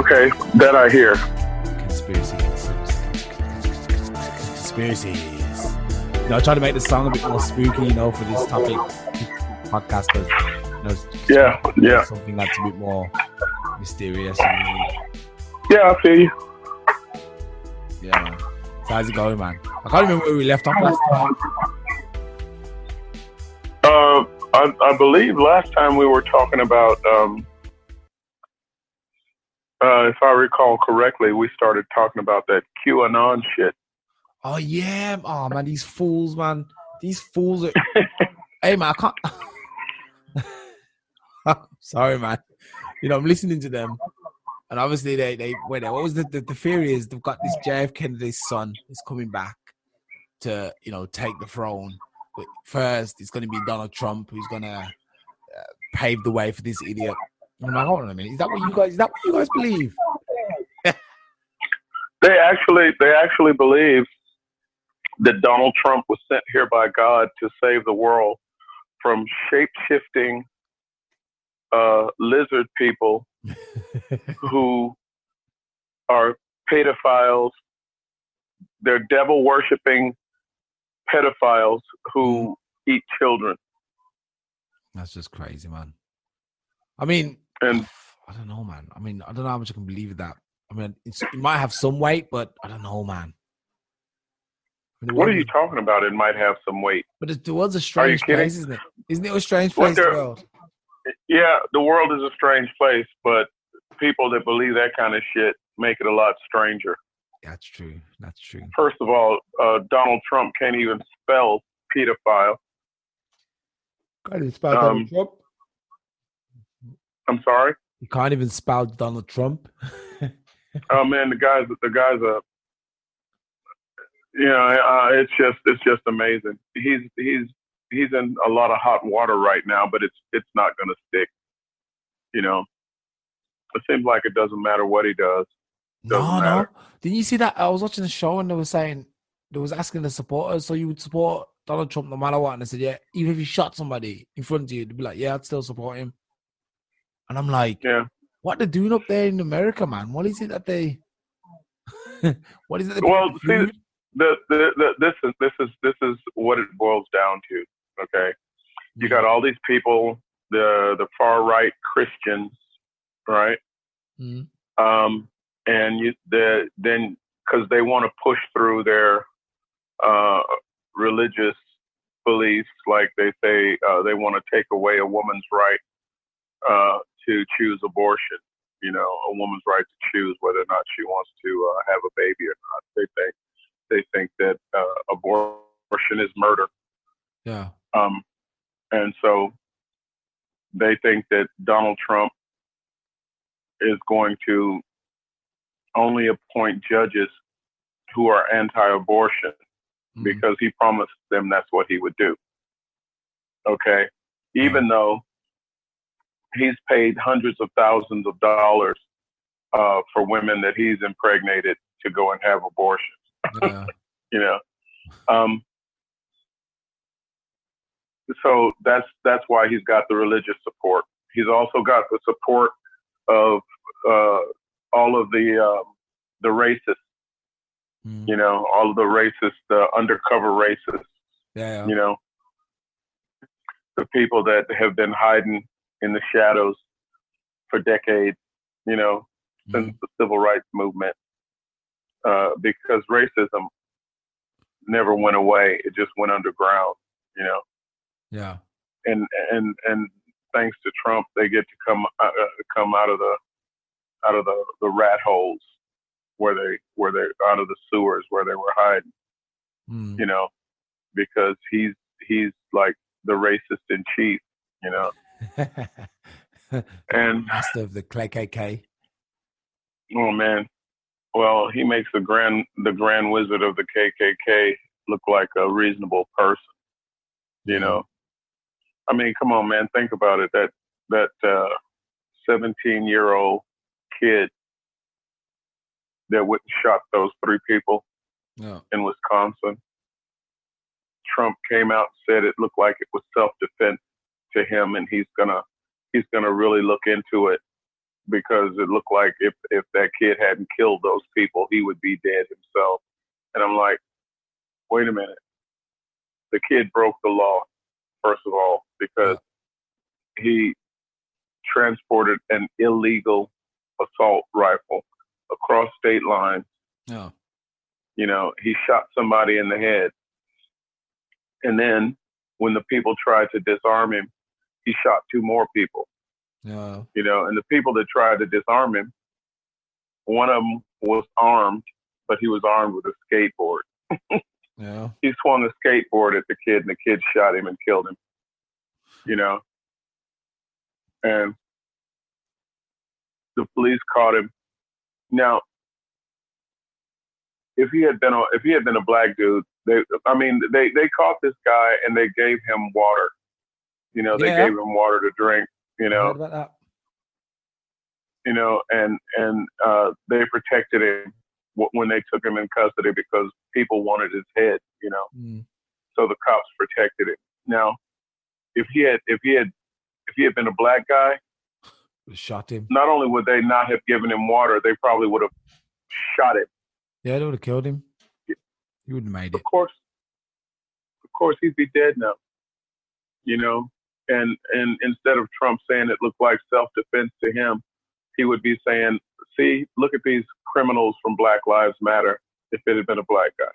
Okay, that I hear. Conspiracies. You know, I try to make the song a bit more spooky, you know, for this topic podcast. Something that's a bit more mysterious. Yeah, I feel you. Yeah, man. So how's it going, man? I can't remember where we left off last time. I believe last time we were talking about, if I recall correctly, we started talking about that QAnon shit. Oh, yeah. Oh, man, these fools, man. These fools are... Hey, man, I can't... Sorry, man. You know, I'm listening to them. And obviously, what was the theory is they've got this JF Kennedy's son is coming back to, you know, take the throne. But first, it's going to be Donald Trump who's going to pave the way for this idiot. I'm like, hold on a minute. Is that what you guys believe? They actually believe that Donald Trump was sent here by God to save the world from shape-shifting lizard people who are pedophiles. They're devil-worshipping pedophiles who eat children. That's just crazy, man. I mean, and I don't know, man. I mean, I don't know how much I can believe that. I mean, it might have some weight, but I don't know, man. I mean, what are you talking about? It might have some weight. But the world's a strange place, isn't it? Isn't it a strange place, the world? Yeah, the world is a strange place, but people that believe that kind of shit make it a lot stranger. That's true. That's true. First of all, Donald Trump can't even spell pedophile. Can't even spell Donald Trump? I'm sorry? You can't even spell Donald Trump? Oh, man, the guy's a... it's just amazing. He's in a lot of hot water right now, but it's not going to stick. You know, it seems like it doesn't matter what he does. No. Didn't you see that? I was watching the show and they was asking the supporters, so you would support Donald Trump no matter what? And they said, yeah, even if you shot somebody in front of you, they'd be like, yeah, I'd still support him. And I'm like, yeah, what they're doing up there in America, man? What is it that they? What is it? Well, see, this is what it boils down to. Okay, you got all these people, the far right Christians, right? Mm-hmm. And then because they want to push through their religious beliefs, like they say they want to take away a woman's right to choose abortion. You know, a woman's right to choose whether or not she wants to have a baby or not. They think that abortion is murder. Yeah. And so they think that Donald Trump is going to only appoint judges who are anti-abortion because he promised them that's what he would do. Okay. Even though he's paid hundreds of thousands of dollars for women that he's impregnated to go and have abortions. Yeah. You know, so that's why he's got the religious support. He's also got the support of all of the racists. You know, all of the racists, the undercover racists. Yeah. You know, the people that have been hiding in the shadows for decades. You know, since the civil rights movement, because racism never went away; it just went underground. You know. Yeah. And thanks to Trump, they get to come out of the rat holes where they're out of the sewers where they were hiding. You know, because he's like the racist in chief. You know. And master of the KKK. Oh man, well he makes the grand wizard of the KKK look like a reasonable person. You know, I mean, come on, man, think about it. That 17-year-old kid that went and shot those 3 people in Wisconsin. Trump came out and said it looked like it was self-defense to him, and he's gonna really look into it because it looked like if that kid hadn't killed those people, he would be dead himself. And I'm like, wait a minute. The kid broke the law, first of all, because he transported an illegal assault rifle across state lines. Yeah. You know, he shot somebody in the head. And then when the people tried to disarm him, he shot 2 more people. Yeah. You know, and the people that tried to disarm him, one of them was armed, but he was armed with a skateboard. Yeah. He swung a skateboard at the kid, and the kid shot him and killed him. You know, and the police caught him. Now, if he had been a black dude, they caught this guy and they gave him water. You know, they gave him water to drink. You know, I heard about that. You know, and they protected him when they took him in custody because people wanted his head. You know, so the cops protected him. Now, if he had been a black guy, shot him. Not only would they not have given him water, they probably would have shot him. Yeah, they would have killed him. He wouldn't have made it. Of course, he'd be dead now. You know, and instead of Trump saying it looked like self-defense to him, he would be saying, "See, look at these criminals from Black Lives Matter." If it had been a black guy,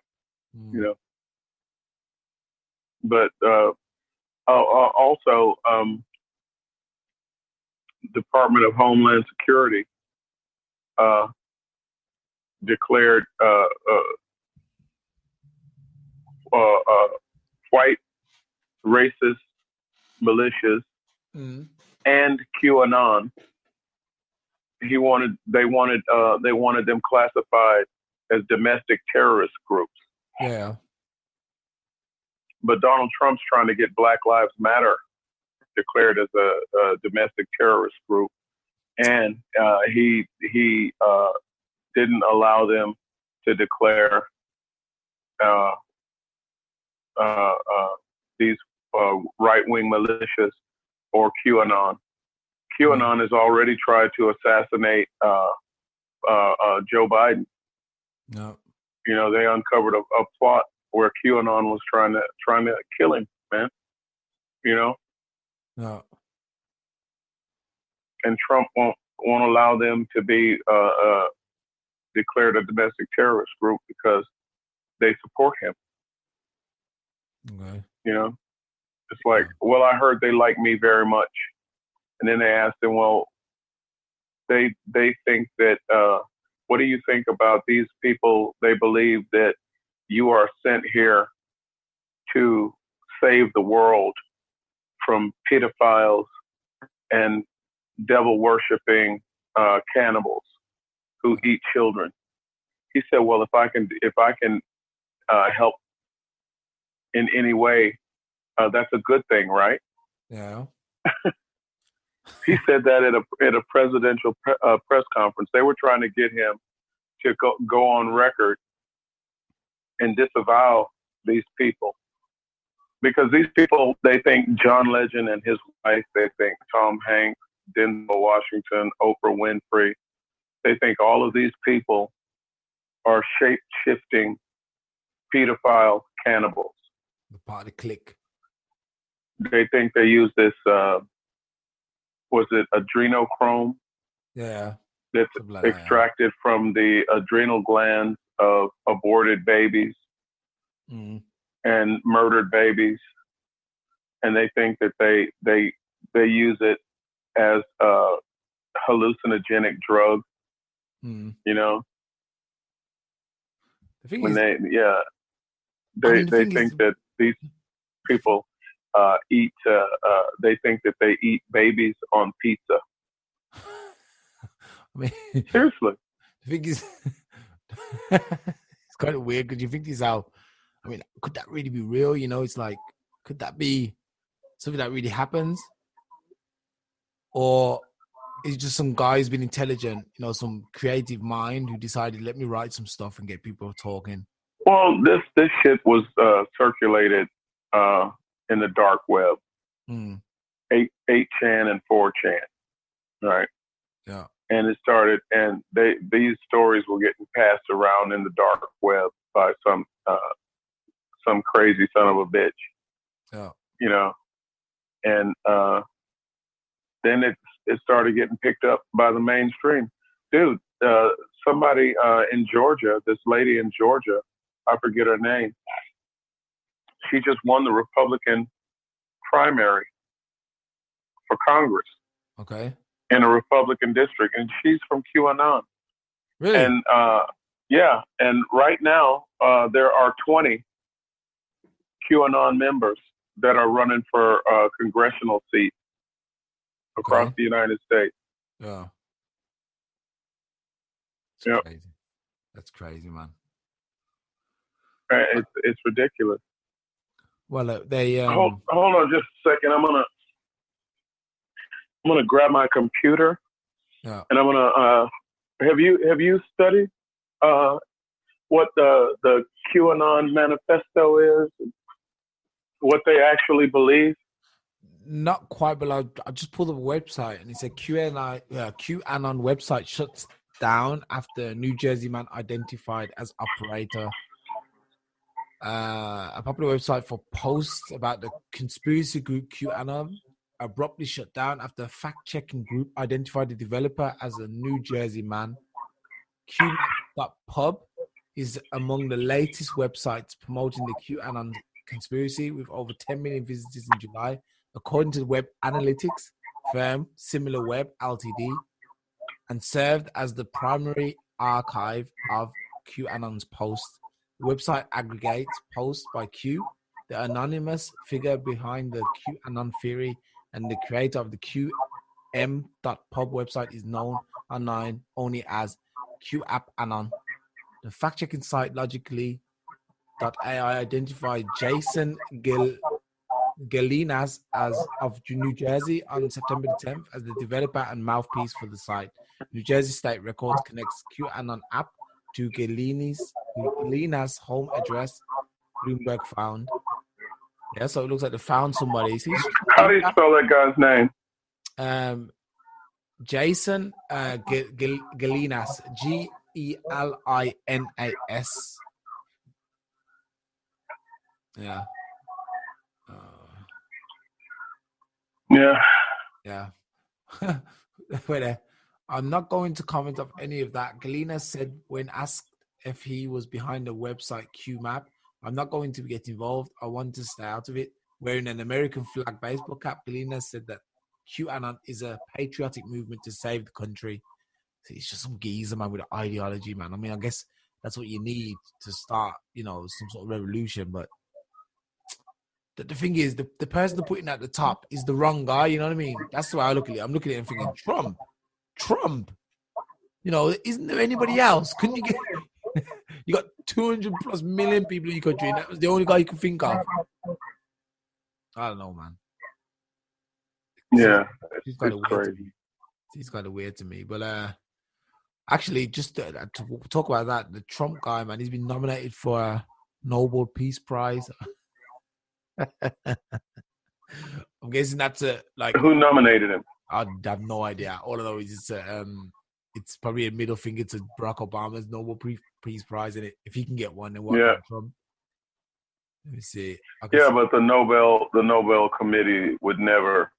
you know. But also, Department of Homeland Security declared white racist militias and QAnon. They wanted them classified as domestic terrorist groups. Yeah. But Donald Trump's trying to get Black Lives Matter declared as a domestic terrorist group, and he didn't allow them to declare these right-wing militias or QAnon. QAnon has already tried to assassinate Joe Biden. No. You know, they uncovered a plot where QAnon was trying to kill him, man. You know. No. And Trump won't allow them to be declared a domestic terrorist group because they support him. Okay. You know, it's like, well, I heard they like me very much, and then they asked him, well, they think that what do you think about these people? They believe that you are sent here to save the world from pedophiles and devil-worshipping cannibals who eat children. He said, well, if I can help in any way, that's a good thing, right? Yeah. He said that at a presidential press conference. They were trying to get him to go on record and disavow these people. Because these people, they think John Legend and his wife, they think Tom Hanks, Denzel Washington, Oprah Winfrey, they think all of these people are shape-shifting pedophile cannibals. The part of the clique. They think they use this, was it adrenochrome? Yeah. That's extracted from the adrenal glands of aborted babies and murdered babies. And they think that they use it as a hallucinogenic drug, you know? The thing when is, they think that these people eat, they think that they eat babies on pizza. I mean, seriously. The thing is, it's kind of weird because you think this out. I mean, could that really be real? You know, it's like, could that be something that really happens? Or is it just some guy who's been intelligent, you know, some creative mind who decided, let me write some stuff and get people talking? Well, this shit was circulated in the dark web, 8chan and 4chan, right? Yeah. and it started, and these stories were getting passed around in the dark web by some crazy son of a bitch, Yeah. you know, and then it started getting picked up by the mainstream. Dude, somebody in Georgia, this lady in Georgia, I forget her name, she just won the Republican primary for Congress. Okay. In a Republican district, and she's from QAnon. Really? And yeah, and right now there are 20 QAnon members that are running for congressional seats across the United States. Yeah. Yep. Crazy. That's crazy, man. It's ridiculous. Well, they hold on just a second. I'm gonna grab my computer. Yeah. And I'm gonna have you studied what the QAnon manifesto is, what they actually believe? Not quite, but I just pulled up a website and it said QAnon website shuts down after New Jersey man identified as operator. A popular website for posts about the conspiracy group QAnon abruptly shut down after a fact-checking group identified the developer as a New Jersey man. QMap.pub is among the latest websites promoting the QAnon conspiracy, with over 10 million visitors in July, according to the web analytics firm SimilarWeb Ltd, and served as the primary archive of QAnon's posts. The website aggregates posts by Q, the anonymous figure behind the QAnon theory, and the creator of the QM.pub website is known online only as QAppAnon. The fact-checking site Logically.ai identified Jason Galinas as of New Jersey on September the 10th as the developer and mouthpiece for the site. New Jersey State Records connects QAnon app to Galina's home address, Bloomberg found. Yeah, so it looks like they found somebody. How do you spell that guy's name? Jason Galinas, Gelinas. Yeah. Yeah. Wait, I'm not going to comment on any of that. Galina said when asked if he was behind the website QMap, I'm not going to get involved. I want to stay out of it. Wearing an American flag baseball cap, Galina said that QAnon is a patriotic movement to save the country. So it's just some geezer, man, with an ideology, man. I mean, I guess that's what you need to start, some sort of revolution. But the thing is, the person they're putting at the top is the wrong guy. You know what I mean? That's the way I look at it. I'm looking at it and thinking, Trump. Isn't there anybody else? Couldn't you get? You got 200 plus million people in your country, and that was the only guy you could think of. I don't know, man. Yeah, it's kind of crazy. It's kind of weird to me, but actually, just to talk about that, the Trump guy, man, he's been nominated for a Nobel Peace Prize. I'm guessing that's who nominated him? I have no idea. All I know is it's probably a middle finger to Barack Obama's Nobel Peace Prize, and if he can get one, then what about Trump? Let me see. Yeah, but the Nobel Committee would never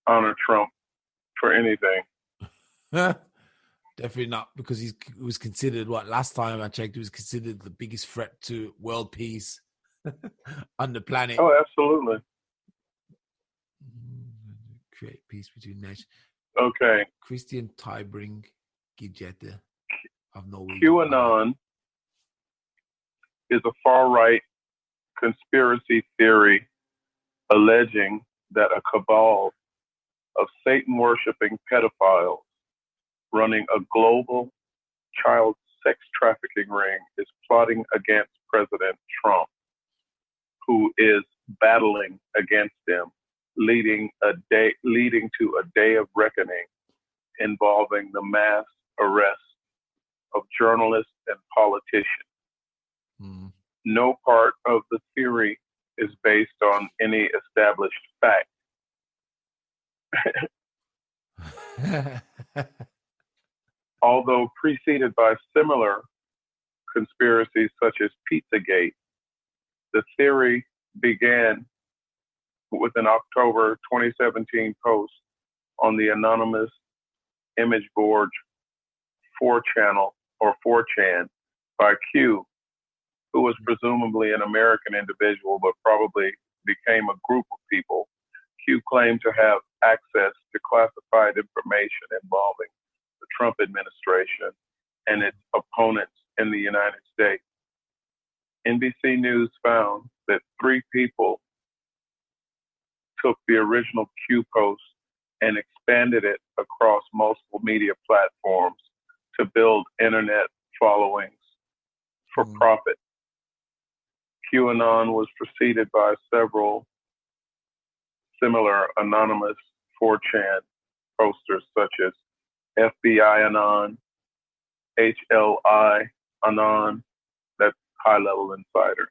honor Trump for anything. Definitely not, because he was considered, last time I checked, he was considered the biggest threat to world peace on the planet. Oh, absolutely. Create peace between nations. Okay. Christian Tybring Gijete of Norway. QAnon is a far-right conspiracy theory alleging that a cabal of Satan-worshipping pedophiles running a global child sex trafficking ring is plotting against President Trump, who is battling against them, leading to a day of reckoning involving the mass arrest of journalists and politicians. No part of the theory is based on any established fact. Although preceded by similar conspiracies such as Pizzagate, the theory began with an October 2017 post on the anonymous image board 4chan by Q, who was presumably an American individual, but probably became a group of people. Q claimed to have access to classified information involving the Trump administration and its opponents in the United States. NBC News found that 3 people took the original Q post and expanded it across multiple media platforms to build internet followings for profit. QAnon was preceded by several similar anonymous 4chan posters such as FBI Anon, HLI Anon, that's high-level insider,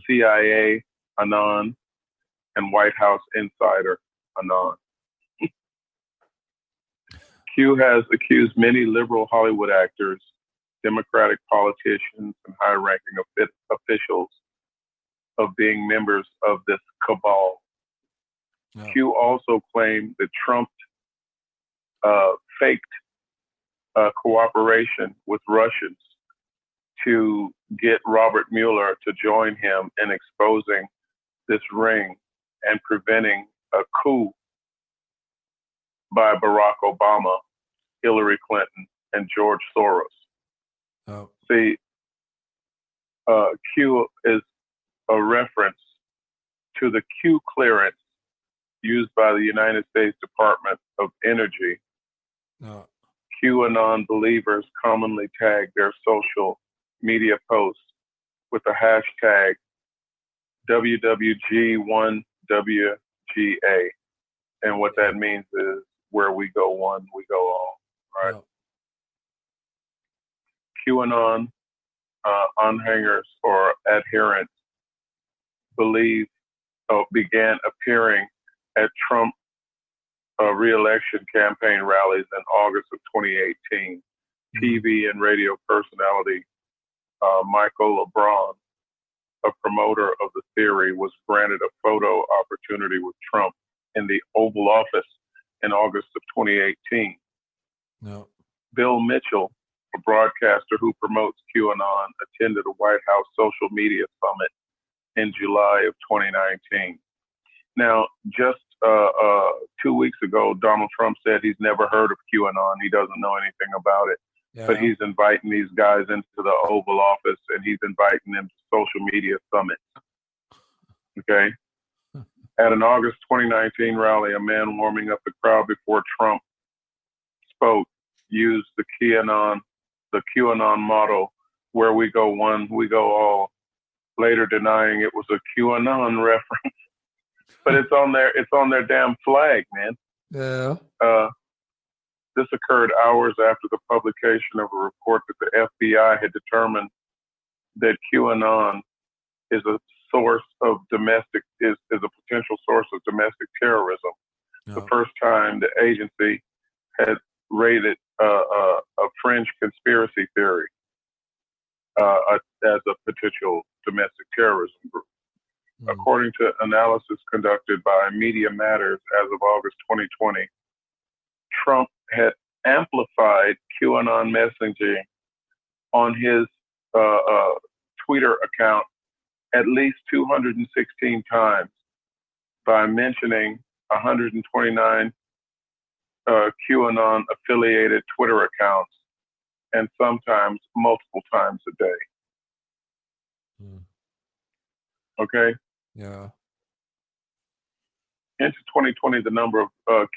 CIA Anon, and White House Insider Anon. Q has accused many liberal Hollywood actors, Democratic politicians, and high-ranking officials of being members of this cabal. Yeah. Q also claimed that Trump faked cooperation with Russians to get Robert Mueller to join him in exposing this ring and preventing a coup by Barack Obama, Hillary Clinton, and George Soros. Oh. See, Q is a reference to the Q clearance used by the United States Department of Energy. Oh. QAnon believers commonly tag their social media posts with the hashtag WWG1WGA. And what that means is where we go one, we go all, right? Oh. QAnon anhangers or adherents began appearing at Trump re-election campaign rallies in August of 2018. TV and radio personality Michael LeBron, a promoter of the theory, was granted a photo opportunity with Trump in the Oval Office in August of 2018. No. Bill Mitchell, a broadcaster who promotes QAnon, attended a White House social media summit in July of 2019. Now, just 2 weeks ago, Donald Trump said he's never heard of QAnon. He doesn't know anything about it. Yeah. But he's inviting these guys into the Oval Office, and he's inviting them to social media summits. Okay? At an August 2019 rally, a man warming up the crowd before Trump spoke used the QAnon motto, where we go one, we go all, later denying it was a QAnon reference. But it's on their damn flag, man. Yeah. This occurred hours after the publication of a report that the FBI had determined that QAnon is a source of is a potential source of domestic terrorism. No. The first time the agency had rated a fringe conspiracy theory as a potential domestic terrorism group. According to analysis conducted by Media Matters as of August 2020, Trump had amplified QAnon messaging on his Twitter account at least 216 times by mentioning 129 QAnon-affiliated Twitter accounts and sometimes multiple times a day. Okay? Yeah. Into 2020, the number of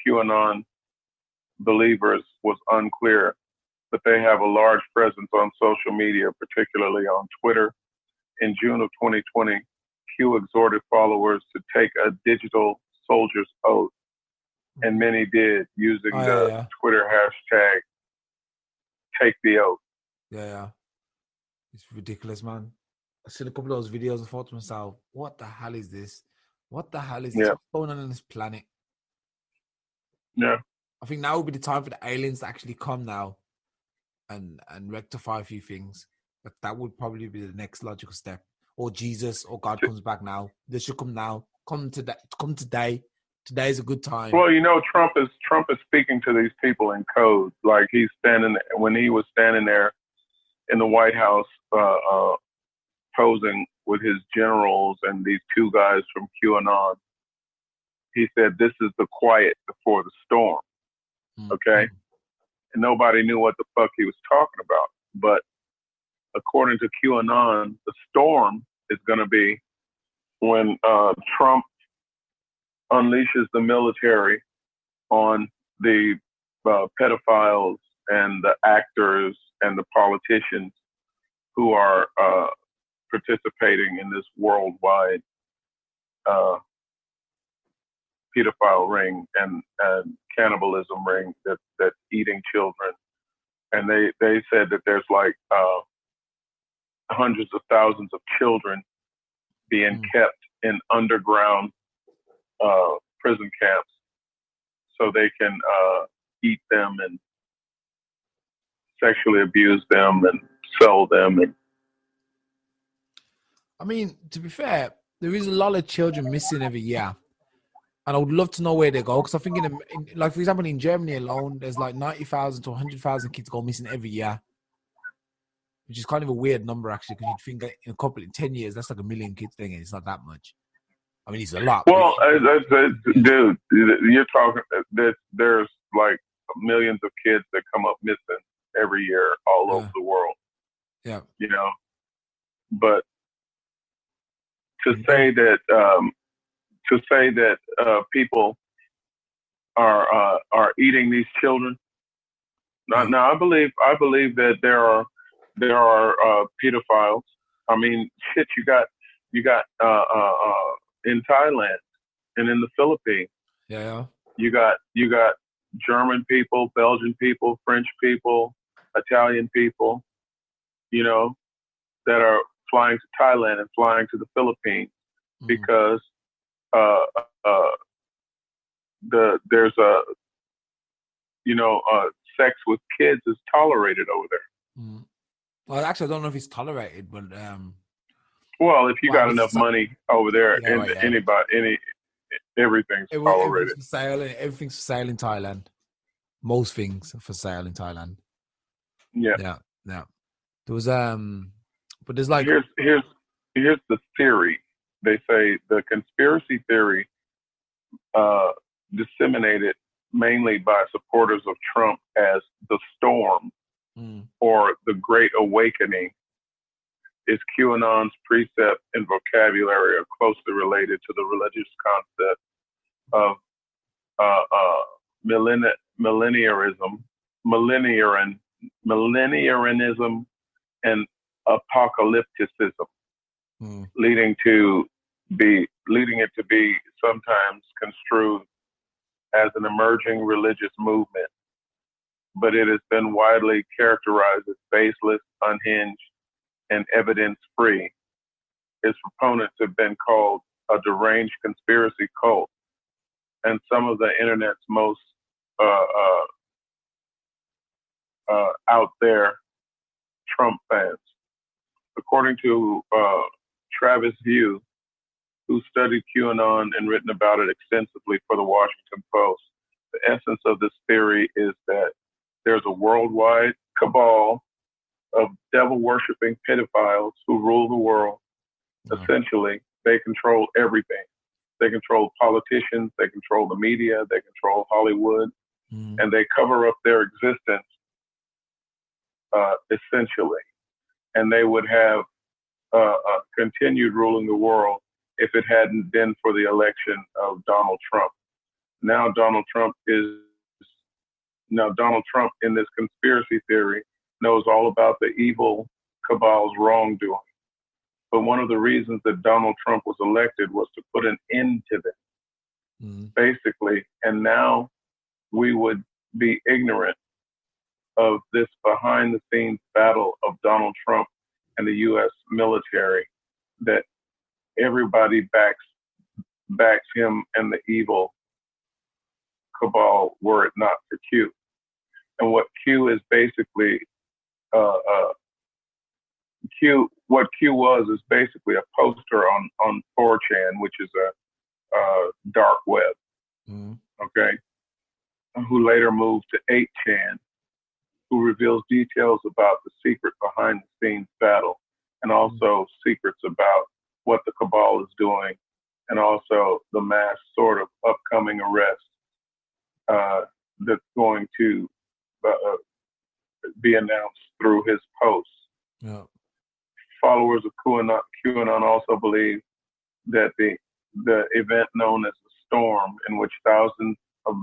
QAnon believers was unclear, but they have a large presence on social media, particularly on Twitter. In June of 2020, Q exhorted followers to take a digital soldier's oath, and many did, using the Twitter hashtag #TakeTheOath. Yeah. It's ridiculous, man. I seen a couple of those videos and thought to myself, what the hell is this? What the hell is this? Yeah, What's going on this planet? yeah. I think now would be the time for the aliens to actually come now and rectify a few things. But that would probably be the next logical step. Or Jesus or God comes back now. They should come now. Come today. Today is a good time. Well, Trump is speaking to these people in code. Like when he was standing there in the White House, posing with his generals and these two guys from QAnon. He said, "This is the quiet before the storm." Okay, and nobody knew what the fuck he was talking about. But according to QAnon, the storm is going to be when Trump unleashes the military on the pedophiles and the actors and the politicians who are participating in this worldwide pedophile ring and cannibalism ring that's eating children. And they said that there's like hundreds of thousands of children being kept in underground prison camps so they can eat them and sexually abuse them and sell them. And I mean, to be fair, there is a lot of children missing every year. And I would love to know where they go. Because I think, like, for example, in Germany alone, there's like 90,000 to 100,000 kids go missing every year. Which is kind of a weird number, actually, because you'd think in 10 years, that's like 1 million kids thing. It's not that much. I mean, it's a lot. Well, dude, you're talking that there's like millions of kids that come up missing every year all over the world. Yeah. But to say that people are eating these children. Now, I believe that there are pedophiles. I mean, shit, you got in Thailand and in the Philippines. Yeah. You got German people, Belgian people, French people, Italian people, that are flying to Thailand and flying to the Philippines because there's sex with kids is tolerated over there. Well, actually, I don't know if it's tolerated, but well, if you got enough money over there, everything's tolerated. Everything's for sale in Thailand. Most things are for sale in Thailand. Yeah. There was but there's like here's the theory. They say the conspiracy theory disseminated mainly by supporters of Trump as the storm or the Great Awakening is QAnon's precept and vocabulary are closely related to the religious concept of millenarianism, and apocalypticism, leading it to be sometimes construed as an emerging religious movement, but it has been widely characterized as baseless, unhinged, and evidence-free. Its proponents have been called a deranged conspiracy cult, and some of the internet's most out there Trump fans. According to Travis View, who studied QAnon and written about it extensively for the Washington Post, the essence of this theory is that there's a worldwide cabal of devil-worshipping pedophiles who rule the world. Essentially, they control everything. They control politicians, they control the media, they control Hollywood, and they cover up their existence, essentially. And they would have continued ruling the world if it hadn't been for the election of Donald Trump. Now Donald Trump in this conspiracy theory knows all about the evil cabal's wrongdoing. But one of the reasons that Donald Trump was elected was to put an end to them, basically. And now we would be ignorant of this behind the scenes battle of Donald Trump and the U.S. military that everybody backs him and the evil cabal were it not for Q. And what Q is basically, what Q was is basically a poster on 4chan, which is a dark web. Mm. Okay, who later moved to 8chan, who reveals details about the secret behind the scenes battle, and also secrets about what the cabal is doing, and also the mass sort of upcoming arrest that's going to be announced through his posts. Yeah. Followers of QAnon also believe that the event known as the Storm, in which thousands of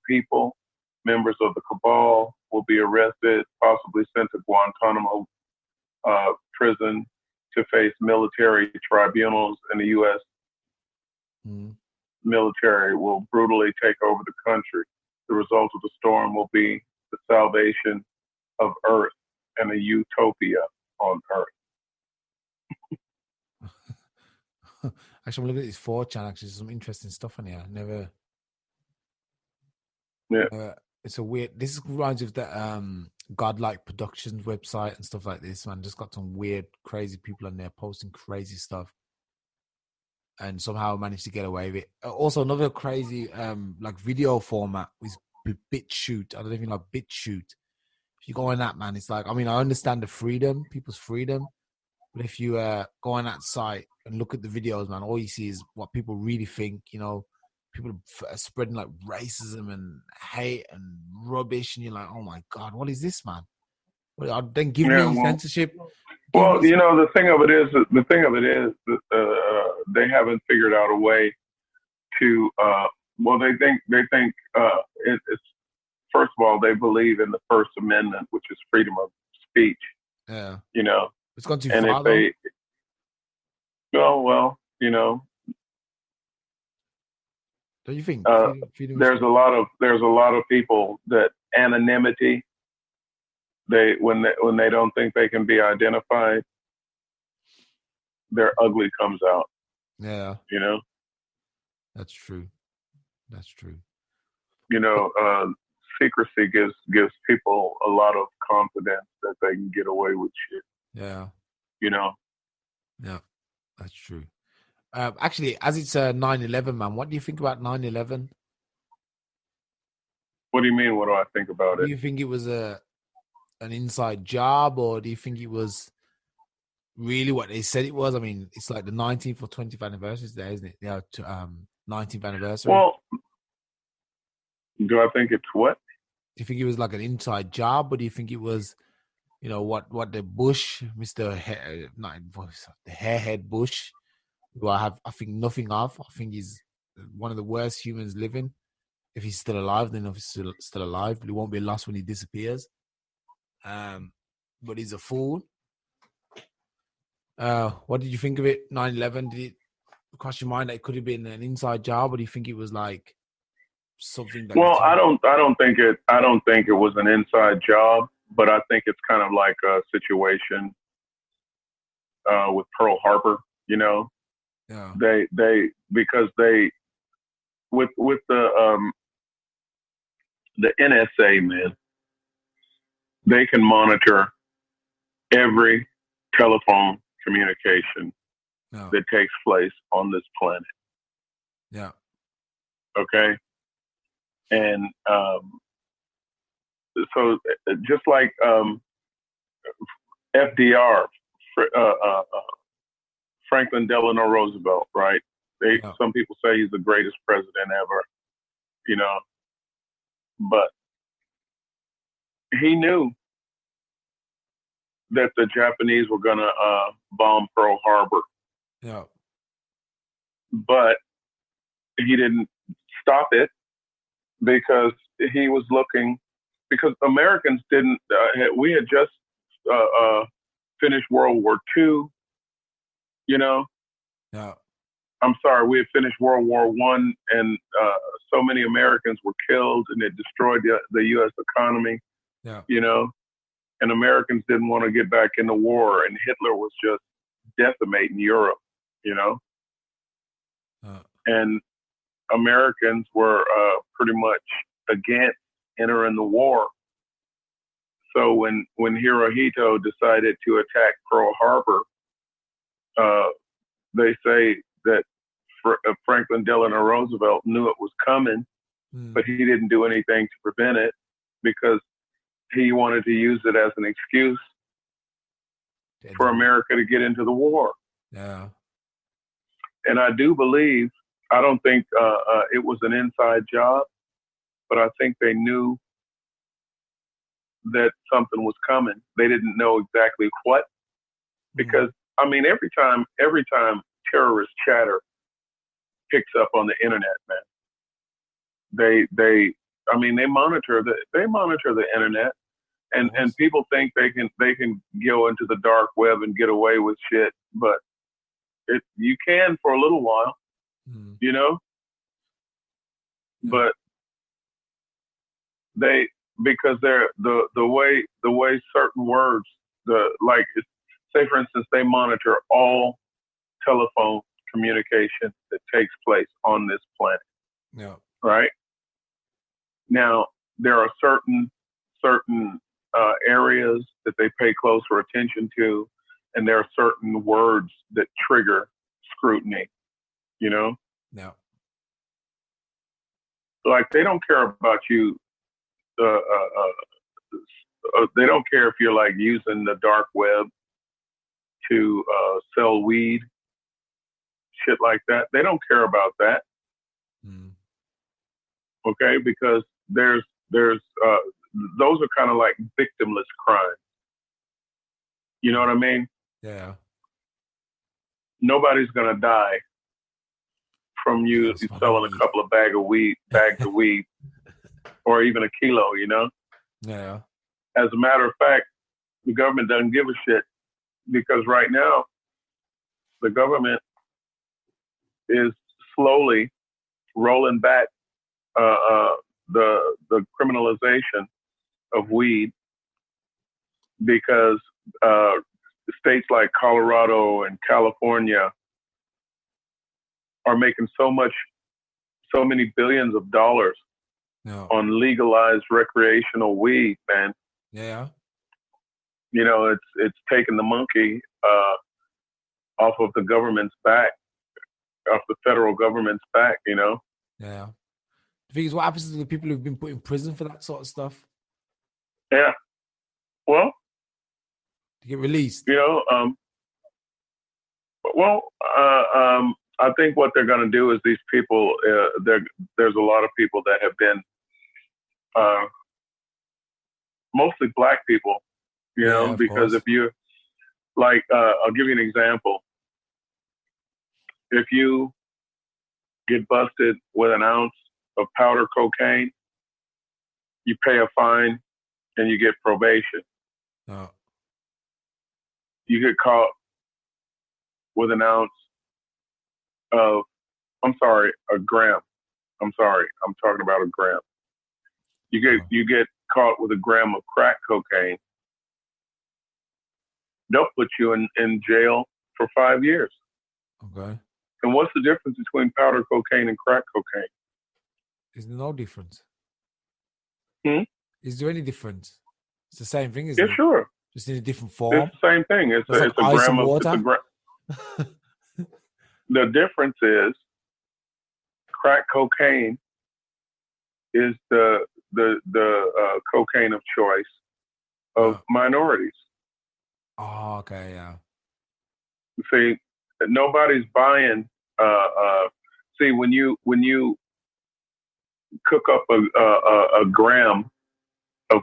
people, members of the cabal, will be arrested, possibly sent to Guantanamo prison to face military tribunals, and the U.S. military will brutally take over the country. The result of the storm will be the salvation of Earth and a utopia on Earth. Actually, I'm looking at this 4chan. Actually, some interesting stuff on here. Yeah. It's a weird. This reminds me of the Godlike Productions website and stuff like this. Man, just got some weird, crazy people on there posting crazy stuff, and somehow managed to get away with it. Also, another crazy like video format is BitChute. I don't know if you know BitChute. If you go on that, man, it's like, I mean, I understand the freedom, people's freedom, but if you go on that site and look at the videos, man, all you see is what people really think. You know, people are spreading like racism and hate and rubbish, and you're like, oh my God, what is this, man? Well, then give me censorship. Well, you know, the thing of it is that they haven't figured out a way to. Well, they think it's, first of all, they believe in the First Amendment, which is freedom of speech. Yeah. You know, it's gone too and far. If they, well, you know, don't you think? There's a lot of people that anonymity. When they don't think they can be identified, their ugly comes out. Yeah. You know. That's true. That's true. You know, secrecy gives people a lot of confidence that they can get away with shit. Yeah. You know. Yeah, that's true. Actually, as it's 9/11, man, what do you think about 9/11? What do you mean? What do I think about it? Do you think it was an inside job, or do you think it was really what they said it was? I mean, it's like the 19th or 20th anniversary today, isn't it? Yeah, 19th anniversary. Well, do I think it's what? Do you think it was like an inside job, or do you think it was, you know, what the Bush, the hairhead Bush, who I think nothing of. I think he's one of the worst humans living. If he's still alive, then if he's still alive, but he won't be lost when he disappears. But he's a fool. What did you think of it? 9/11, did it cross your mind that it could have been an inside job, or do you think it was like something that? Well, I don't think it was an inside job, but I think it's kind of like a situation with Pearl Harbor. You know, yeah. Because with the NSA, man, they can monitor every telephone communication that takes place on this planet. Yeah. Okay. And so just like FDR, Franklin Delano Roosevelt, right? Some people say he's the greatest president ever, you know, but he knew that the Japanese were going to bomb Pearl Harbor. Yeah. But he didn't stop it because he was looking, because Americans didn't, we had just finished World War II, you know? Yeah. I'm sorry, we had finished World War I, and so many Americans were killed, and it destroyed the U.S. economy, yeah. You know? And Americans didn't want to get back in the war, and Hitler was just decimating Europe, Uh, and Americans were pretty much against entering the war. So when Hirohito decided to attack Pearl Harbor, they say that Franklin Delano Roosevelt knew it was coming, but he didn't do anything to prevent it because he wanted to use it as an excuse for America to get into the war. Yeah. And I do believe, I don't think it was an inside job, but I think they knew that something was coming. They didn't know exactly what, because I mean, every time terrorist chatter picks up on the internet, man, they monitor the internet, and people think they can go into the dark web and get away with shit, but you can for a little while, but because they're the way certain words, say for instance, they monitor all telephone communication that takes place on this planet. Yeah. Right. Now there are certain areas that they pay closer attention to, and there are certain words that trigger scrutiny. Yeah. Like they don't care about you. They don't care if you're like using the dark web to sell weed, shit like that. They don't care about that. Okay, because there's those are kind of like victimless crimes. You know what I mean? Yeah. Nobody's gonna die from you selling a couple of bags of weed, or even a kilo. Yeah. As a matter of fact, the government doesn't give a shit, because right now the government is slowly rolling back the criminalization of weed, because states like Colorado and California are making so many billions of dollars on legalized recreational weed, man. Yeah. It's taking the monkey off of the government's back, off the federal government's back, Yeah. The thing is, what happens to the people who've been put in prison for that sort of stuff? Yeah. Well, to get released. I think what they're going to do is these people, there's a lot of people that have been, mostly black people, because course. If you, like, I'll give you an example. If you get busted with an ounce of powder cocaine, you pay a fine and you get probation. Oh. You get caught with an ounce of, a gram. I'm talking about a gram. You get caught with a gram of crack cocaine, they'll put you in jail for 5 years. Okay. And what's the difference between powder cocaine and crack cocaine? Is there no difference? Is there any difference? It's the same thing, isn't it? Yeah, sure. Just in a different form. It's the same thing. It's a gram of water. The difference is crack cocaine is the cocaine of choice of minorities. Oh, okay, yeah. See, nobody's buying. See, when you cook up a gram of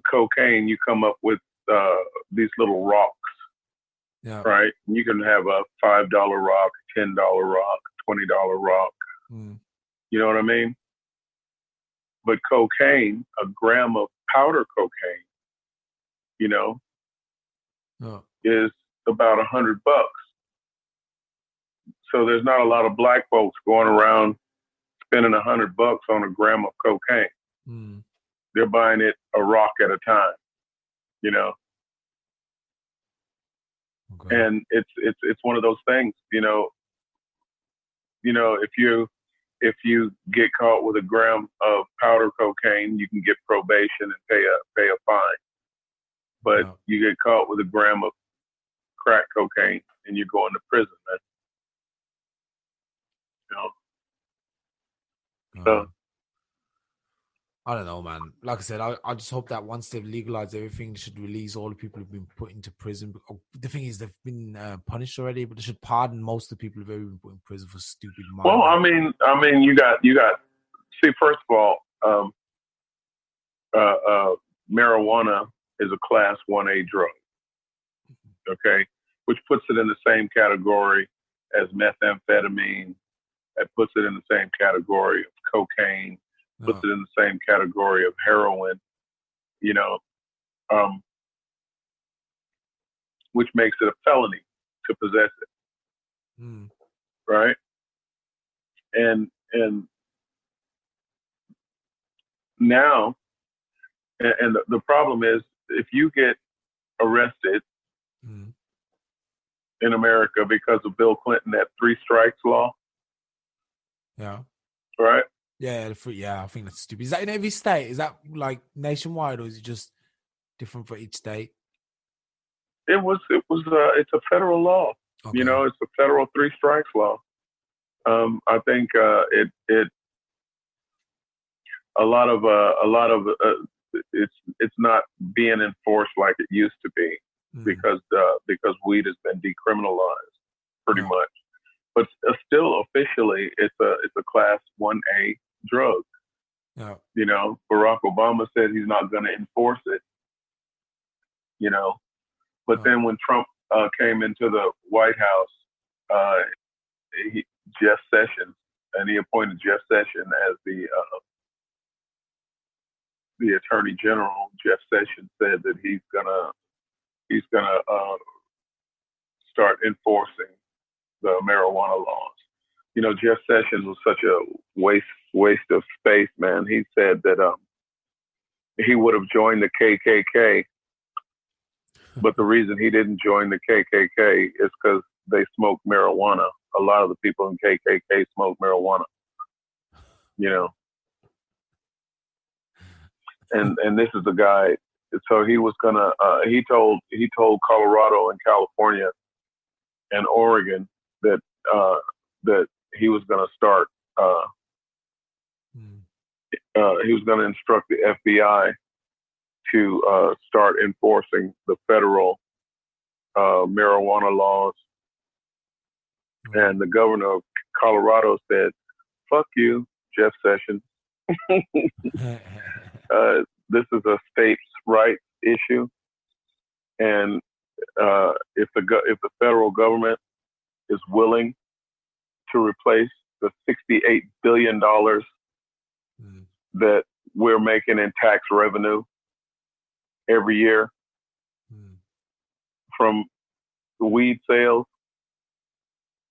cocaine, you come up with these little rocks. Yeah. Right. You can have a $5 rock, $10 rock, $20 rock. You know what I mean? But cocaine, a gram of powder cocaine, is about $100. So there's not a lot of black folks going around spending $100 on a gram of cocaine. They're buying it a rock at a time, Okay. And it's one of those things, if you get caught with a gram of powder cocaine, you can get probation and pay a fine. But Yeah. you get caught with a gram of crack cocaine and you're going to prison. That's, so I don't know, man. Like I said, I just hope that once they've legalized everything, they should release all the people who've been put into prison. The thing is, they've been punished already, but they should pardon most of the people who've ever been put in prison for stupid well, minor. you got see, first of all, marijuana is a class 1A drug, okay, which puts it in the same category as methamphetamine. It puts it in the same category of cocaine. Puts it in the same category of heroin. Which makes it a felony to possess it, right? And now, and the problem is, if you get arrested in America because of Bill Clinton, that 3 strikes law, yeah, right? Yeah, I think that's stupid. Is that in every state? Is that like nationwide, or is it just different for each state? It's a federal law. Okay. It's a federal 3 strikes law. I think a lot of it's not being enforced like it used to be because weed has been decriminalized pretty much. But still, officially, it's a class 1A drug. Yeah. Barack Obama said he's not going to enforce it. But then when Trump came into the White House, Jeff Sessions, and he appointed Jeff Sessions as the Attorney General. Jeff Sessions said that he's gonna start enforcing the marijuana laws. Jeff Sessions was such a waste of space, man. He said that he would have joined the KKK, but the reason he didn't join the KKK is because they smoke marijuana. A lot of the people in KKK smoke marijuana. And this is the guy. So he was gonna. He told Colorado and California and Oregon that he was gonna start. He was gonna instruct the FBI to start enforcing the federal marijuana laws. And the governor of Colorado said, "Fuck you, Jeff Sessions." This is a states' rights issue, and if the federal government is willing to replace the $68 billion that we're making in tax revenue every year from the weed sales,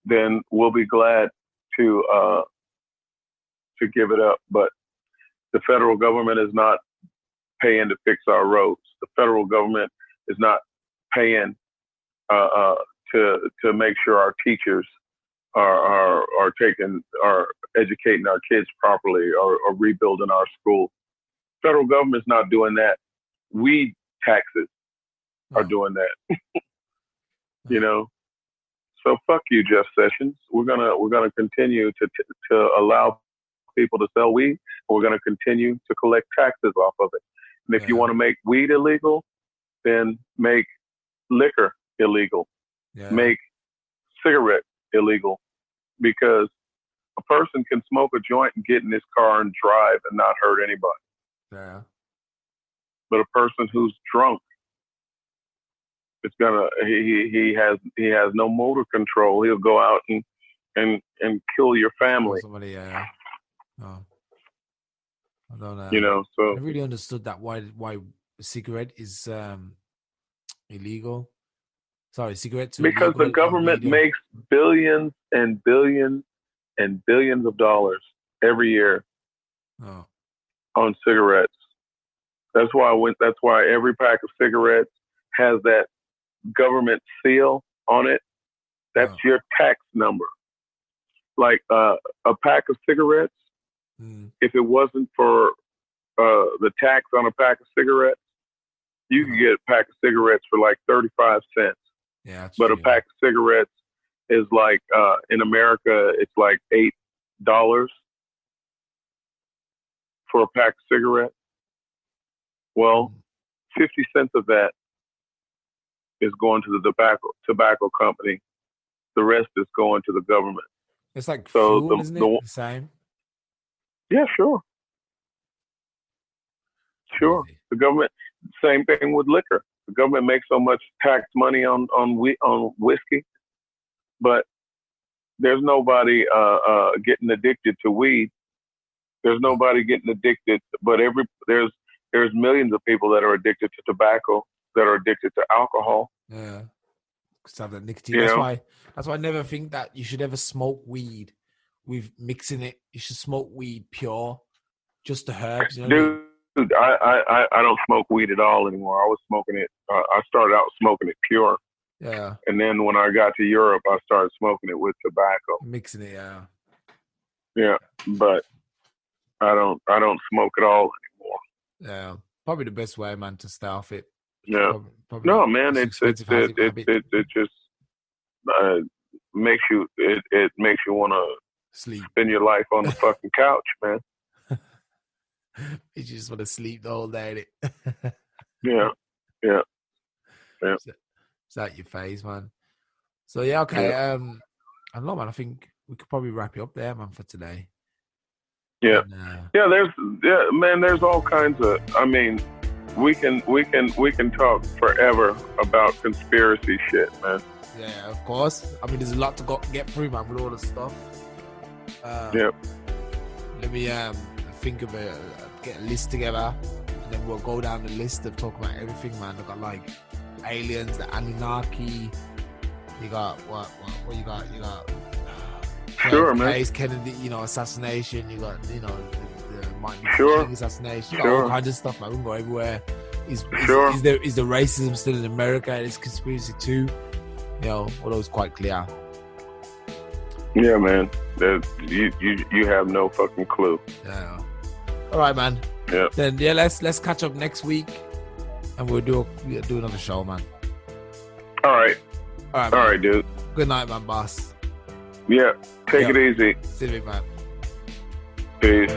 then we'll be glad to give it up. But the federal government is not paying to fix our roads. The federal government is not paying to make sure our teachers are educating our kids properly or rebuilding our schools. Federal government's not doing that. Weed taxes are doing that. So fuck you, Jeff Sessions. We're gonna continue to allow people to sell weed. We're gonna continue to collect taxes off of it. And if you want to make weed illegal, then make liquor illegal. Make cigarettes illegal, because a person can smoke a joint and get in his car and drive and not hurt anybody. Yeah. But a person who's drunk, it's gonna he has no motor control. He'll go out and kill your family. Somebody, I don't know. So I really understood that why cigarette is illegal. Sorry, cigarettes are because illegal the government makes billions and billions and billions of dollars every year on cigarettes. That's why every pack of cigarettes has that government seal on it, that's your tax number. Like a pack of cigarettes, if it wasn't for the tax on a pack of cigarettes, you could get a pack of cigarettes for like 35 cents. Yeah, but true. A pack of cigarettes is like in America, it's like $8 for a pack of cigarettes. Well, 50 cents of that is going to the tobacco company. The rest is going to the government. It's like fuel, isn't it? The same? Yeah, sure. Sure. Easy. The government, same thing with liquor. The government makes so much tax money on whiskey, but there's nobody getting addicted to weed. There's nobody getting addicted, but there's millions of people that are addicted to tobacco, that are addicted to alcohol. Yeah. Because have that nicotine. That's why I never think that you should ever smoke weed with mixing it. You should smoke weed pure, just the herbs. You know Dude, I don't smoke weed at all anymore. I was smoking it. I started out smoking it pure. Yeah. And then when I got to Europe, I started smoking it with tobacco. Mixing it, yeah. Yeah, but I don't smoke at all anymore. Yeah, probably the best way, man, to stay off it. Yeah. Probably no, man, it just makes you want to sleep, spend your life on the fucking couch, man. You just want to sleep the whole day. Yeah. It's out your face, man. So yeah, okay. I don't know, man. I think we could probably wrap it up there, man, for today. Yeah. And, there's all kinds of. I mean, we can talk forever about conspiracy shit, man. Yeah, of course. I mean, there's a lot to get through, man, with all the stuff. Let me think of get a list together, and then we'll go down the list of talking about everything, man. I got like aliens, the Anunnaki. You got what you got? You got sure, man. Kennedy, assassination. You got the Martin Luther sure King assassination. You got sure all kinds of stuff, man. We can go everywhere. Is the racism still in America? Is conspiracy too? All those quite clear. Yeah, man. You have no fucking clue. Yeah. All right, man. Yeah. Then let's catch up next week, and we'll do another show, man. All right. All right, dude. Good night, man, boss. Yeah. Take it easy. See you, man. Peace.